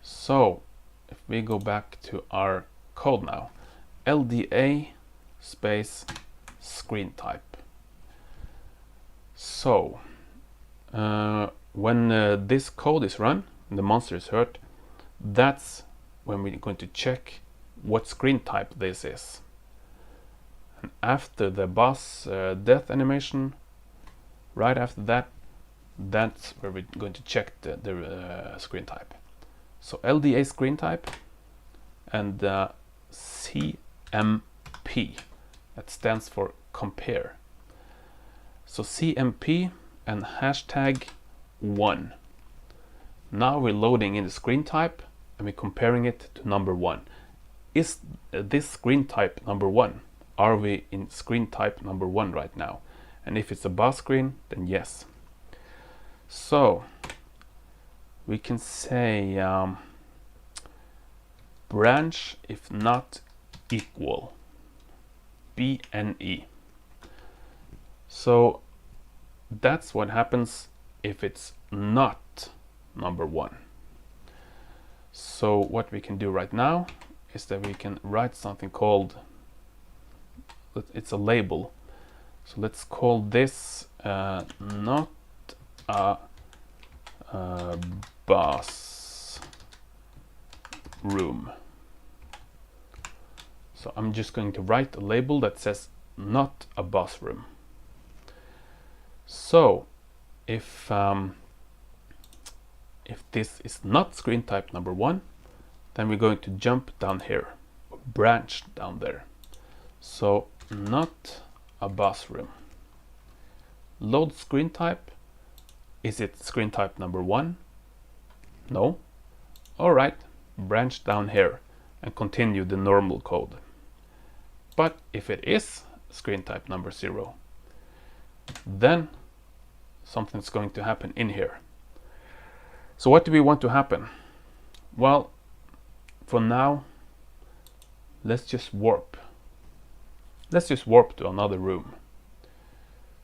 So if we go back to our code now, LDA space screen type. So when this code is run and the monster is hurt, that's when we're going to check what screen type this is. And after the boss death animation, right after that, that's where we're going to check the screen type. So LDA screen type and CMP, that stands for compare. So CMP and hashtag 1. Now we're loading in the screen type and we're comparing it to number 1. Is this screen type number 1? Are we in screen type number 1 right now? And if it's a boss screen, then yes. So we can say branch if not equal, BNE. So that's what happens if it's not number 1. So what we can do right now is that we can write something called, it's a label. So let's call this not a boss room. So I'm just going to write a label that says not a boss room. So if this is not screen type number 1, then we're going to jump down here, or branch down there. So not a boss room. Load screen type. Is it screen type number 1? No. Alright, branch down here and continue the normal code. But if it is screen type number 0, then something's going to happen in here. So what do we want to happen? Well, for now, let's just warp. Let's just warp to another room.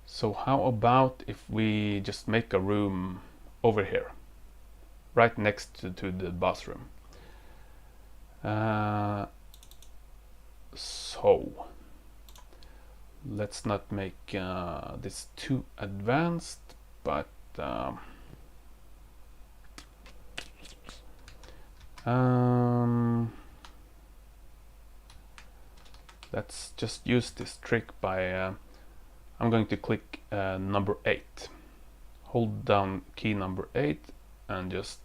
So how about if we just make a room over here, right next to the boss room. So let's not make this too advanced, but let's just use this trick by I'm going to click number 8, hold down key number 8 and just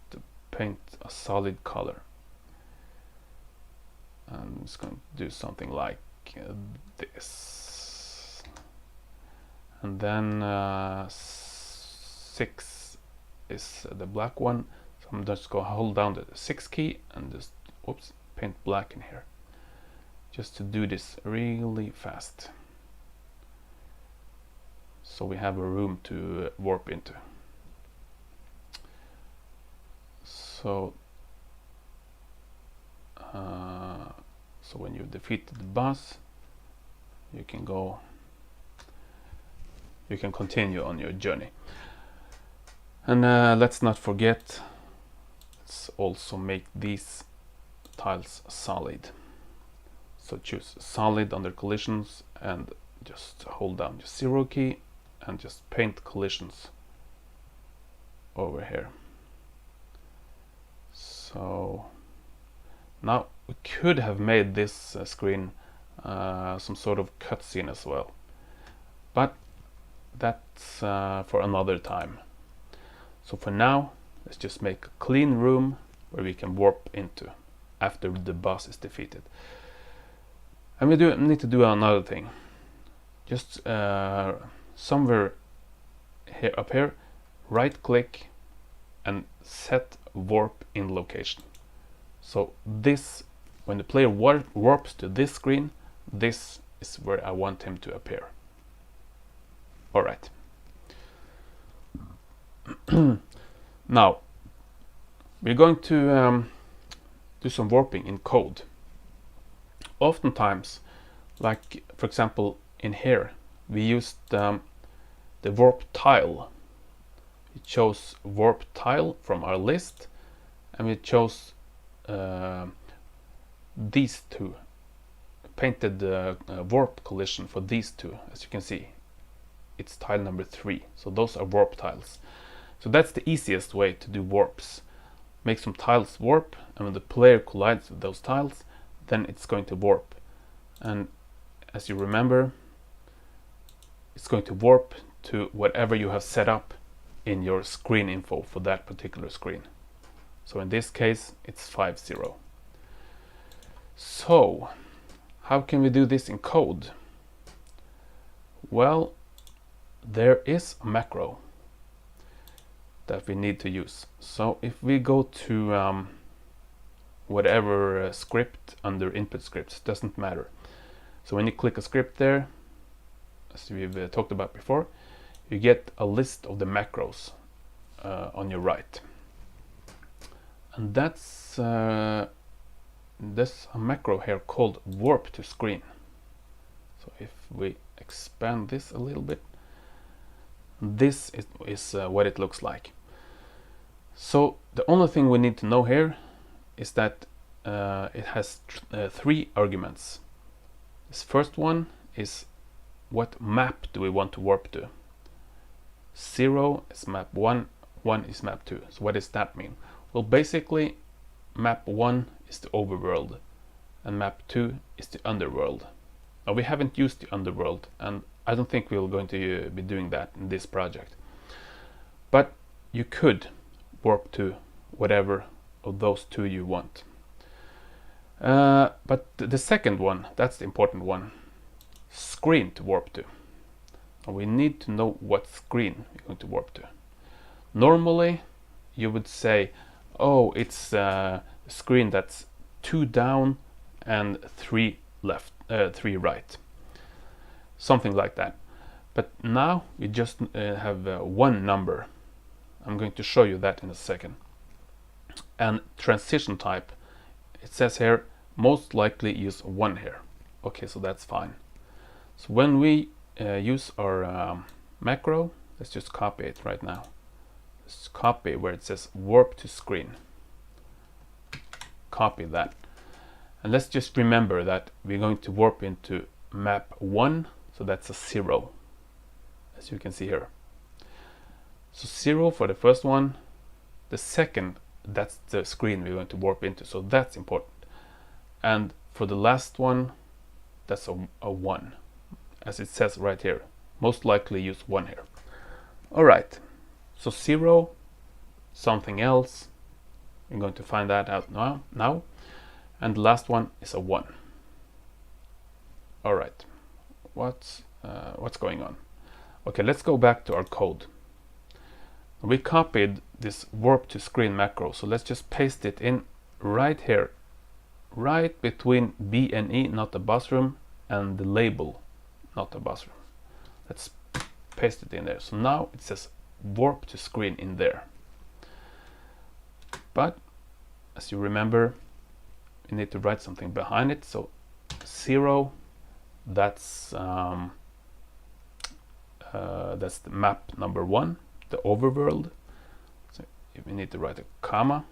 paint a solid color. I'm just going to do something like this, and then 6 is the black one, so I'm just going to hold down the 6 key and just paint black in here, just to do this really fast so we have a room to warp into. So so when you've defeated the boss, you can continue on your journey. And let's not forget, let's also make these tiles solid. So choose solid under collisions and just hold down your 0 key and just paint collisions over here. So now we could have made this screen some sort of cutscene as well, but that's for another time. So for now, let's just make a clean room where we can warp into after the boss is defeated. And we need to do another thing. Just somewhere here, up here, right click and set warp in location. So this, when the player warps to this screen, this is where I want him to appear. Alright. Now, we're going to do some warping in code. Oftentimes, like for example in here, we used the warp tile. We chose warp tile from our list, and we chose these two, painted the warp collision for these two. As you can see, it's tile number 3, so those are warp tiles. So that's the easiest way to do warps. Make some tiles warp, and when the player collides with those tiles, then it's going to warp. And as you remember, it's going to warp to whatever you have set up in your screen info for that particular screen. So in this case, it's 5-0. So, how can we do this in code? Well, there is a macro that we need to use. So if we go to whatever script under input scripts, doesn't matter. So when you click a script there, as we've talked about before, you get a list of the macros on your right. And that's there's a macro here called warp to screen. So if we expand this a little bit, this is what it looks like. So the only thing we need to know here is that it has 3 arguments. This first one is what map do we want to warp to. 0 is map 1, 1 is map 2. So what does that mean? Well, basically map 1 is the overworld and map 2 is the underworld. Now we haven't used the underworld, and I don't think we're going to be doing that in this project. But you could warp to whatever of those 2 you want. But the second one, that's the important one. Screen to warp to. And we need to know what screen we're going to warp to. Normally, you would say, oh, it's a screen that's 2 down and 3 left, 3 right. Something like that. But now we just have 1 number. I'm going to show you that in a second. And transition type, it says here, most likely use 1 here. Okay, so that's fine. So when we use our macro, let's just copy it right now. Let's copy where it says warp to screen. Copy that. And let's just remember that we're going to warp into map 1, so that's a 0, as you can see here. So 0 for the first one. The second, that's the screen we're going to warp into, so that's important. And for the last one, that's a 1, as it says right here. Most likely use 1 here. Alright, so 0, something else. We're going to find that out now. And the last one is a 1. Alright, what's going on? Okay, let's go back to our code. We copied this warp to screen macro, so let's just paste it in right here, right between B and E, not the bus room, and the label, not the bus room. Let's paste it in there. So now it says warp to screen in there. But as you remember, you need to write something behind it. So 0, that's the map number 1, the overworld. So we need to write a comma.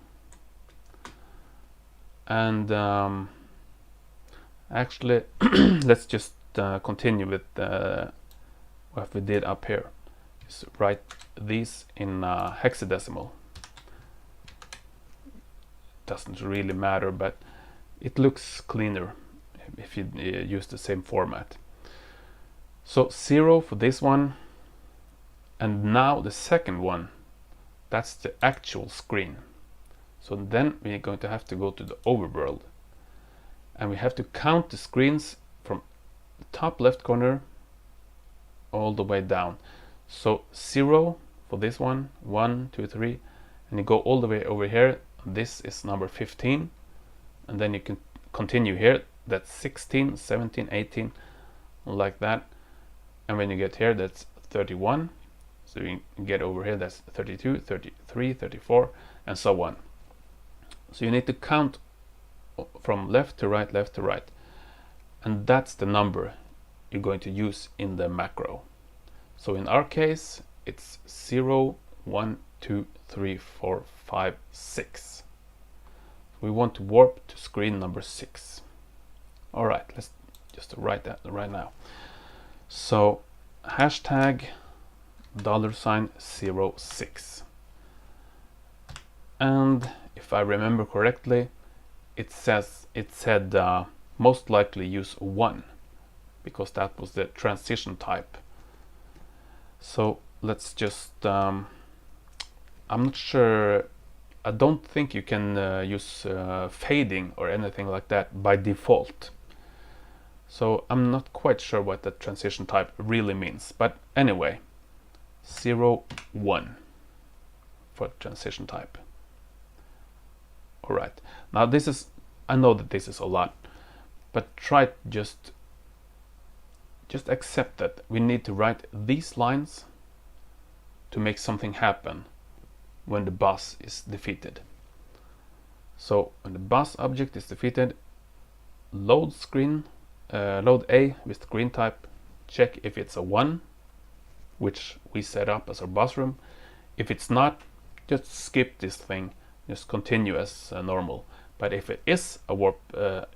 And actually, let's just continue with what we did up here. Just write these in hexadecimal. Doesn't really matter, but it looks cleaner if you use the same format. So 0 for this one, and now the second one, that's the actual screen. So then we're going to have to go to the overworld, and we have to count the screens from the top left corner all the way down. So 0 for this one, 1, 2, 3, and you go all the way over here. This is number 15, and then you can continue here. That's 16, 17, 18, like that. And when you get here, that's 31. So you get over here, that's 32, 33, 34, and so on. So you need to count from left to right, left to right. And that's the number you're going to use in the macro. So in our case, it's 0, 1, 2, 3, 4, 5, 6. We want to warp to screen number 6. All right, let's just write that right now. So hashtag $06. And if I remember correctly, it said most likely use 1, because that was the transition type. So let's just I'm not sure. I don't think you can use fading or anything like that by default. So I'm not quite sure what the transition type really means. But anyway, 0, 1 for transition type. All right. Now this is, I know that this is a lot, but try just accept that we need to write these lines to make something happen when the boss is defeated. So when the boss object is defeated, load A with green type, check if it's a 1, which we set up as our boss room. If it's not, just skip this thing, just continue as normal. But if it is a warp,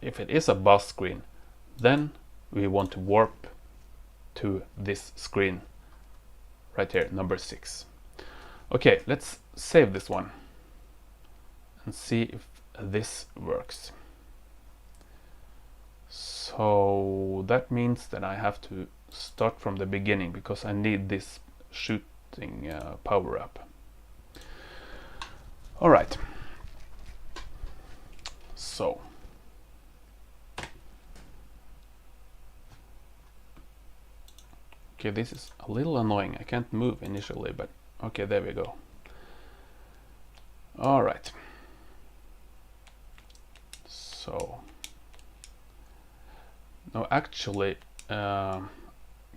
if it is a boss screen, then we want to warp to this screen right here, number 6. Okay, let's save this one and see if this works. So that means that I have to start from the beginning, because I need this shooting power up. All right. So okay, this is a little annoying. I can't move initially, but okay, there we go. All right. So now actually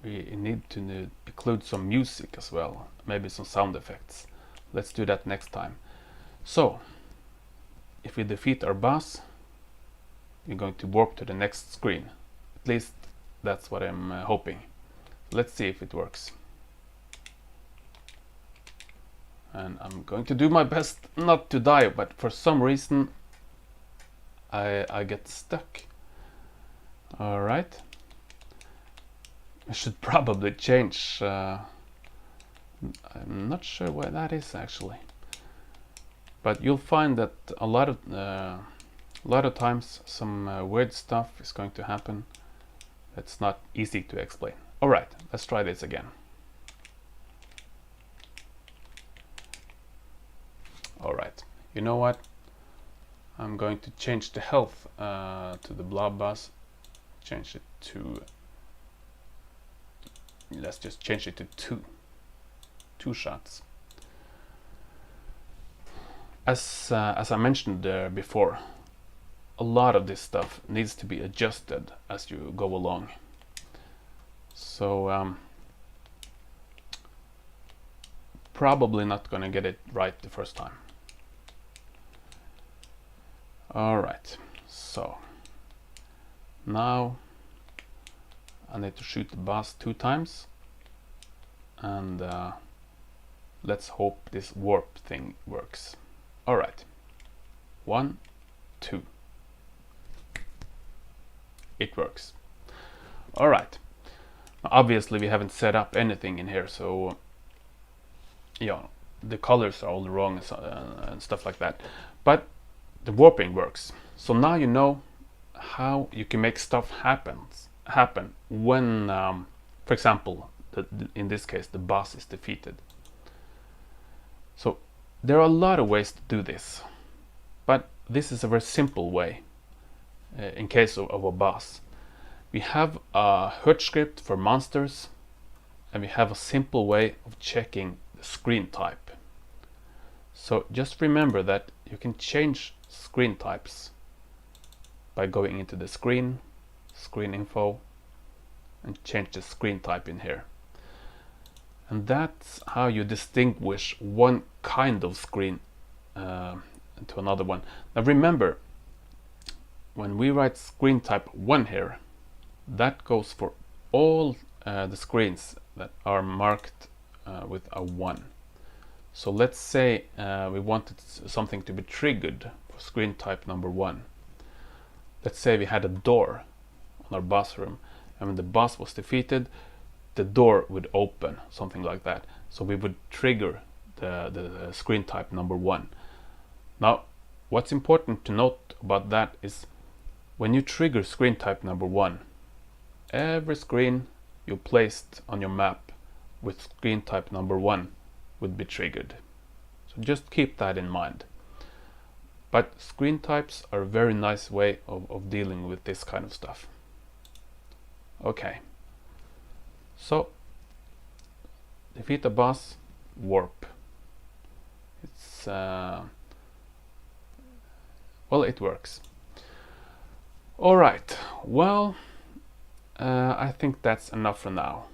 we need to include some music as well, maybe some sound effects. Let's do that next time. So if we defeat our boss, we're going to warp to the next screen. At least that's what I'm hoping. Let's see if it works. And I'm going to do my best not to die, but for some reason I get stuck. All right. I should probably change I'm not sure where that is actually, but you'll find that a lot of times some weird stuff is going to happen that's not easy to explain. Alright, let's try this again. Alright, you know what? I'm going to change the health to the blob bus. Change it to, let's just change it to two shots. As I mentioned before, a lot of this stuff needs to be adjusted as you go along. So probably not gonna get it right the first time. Alright, so now I need to shoot the boss 2 times, and let's hope this warp thing works. Alright, 1, 2. It works. Alright, obviously we haven't set up anything in here, so yeah, the colors are all wrong and stuff like that, but the warping works. So now you know how you can make stuff happen when, for example, in this case, the boss is defeated. So there are a lot of ways to do this, but this is a very simple way. In case of a boss, we have a HUD script for monsters, and we have a simple way of checking the screen type. So just remember that you can change screen types by going into the screen info, and change the screen type in here. And that's how you distinguish one kind of screen to another one. Now remember, when we write screen type 1 here, that goes for all the screens that are marked with a 1. So let's say we wanted something to be triggered for screen type number 1. Let's say we had a door on our boss room, and when the boss was defeated, the door would open, something like that. So we would trigger the screen type number 1. Now, what's important to note about that is when you trigger screen type number 1, every screen you placed on your map with screen type number 1 would be triggered. So just keep that in mind. But screen types are a very nice way of dealing with this kind of stuff. Okay. So, defeat a boss, warp. It's well, it works. Alright, well, I think that's enough for now.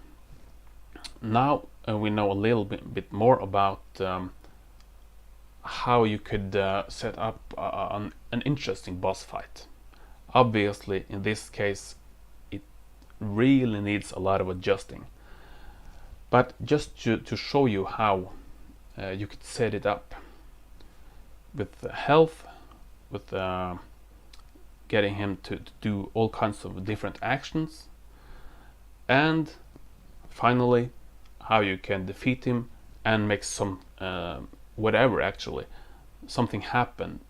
Now we know a little bit more about how you could set up an interesting boss fight. Obviously, in this case, it really needs a lot of adjusting. But just to show you how you could set it up with health, with getting him to do all kinds of different actions, and finally how you can defeat him and make some whatever, actually something happen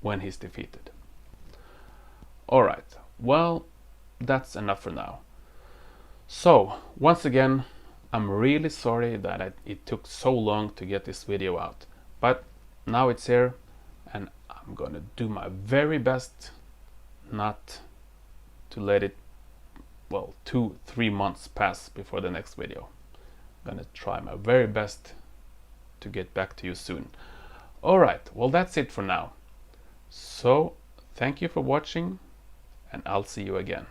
when he's defeated. Alright, well, that's enough for now. So once again, I'm really sorry that it took so long to get this video out, but now it's here, and I'm gonna do my very best not to let it, well, 2-3 months pass before the next video. I'm gonna try my very best to get back to you soon. Alright, well, that's it for now. So thank you for watching, and I'll see you again.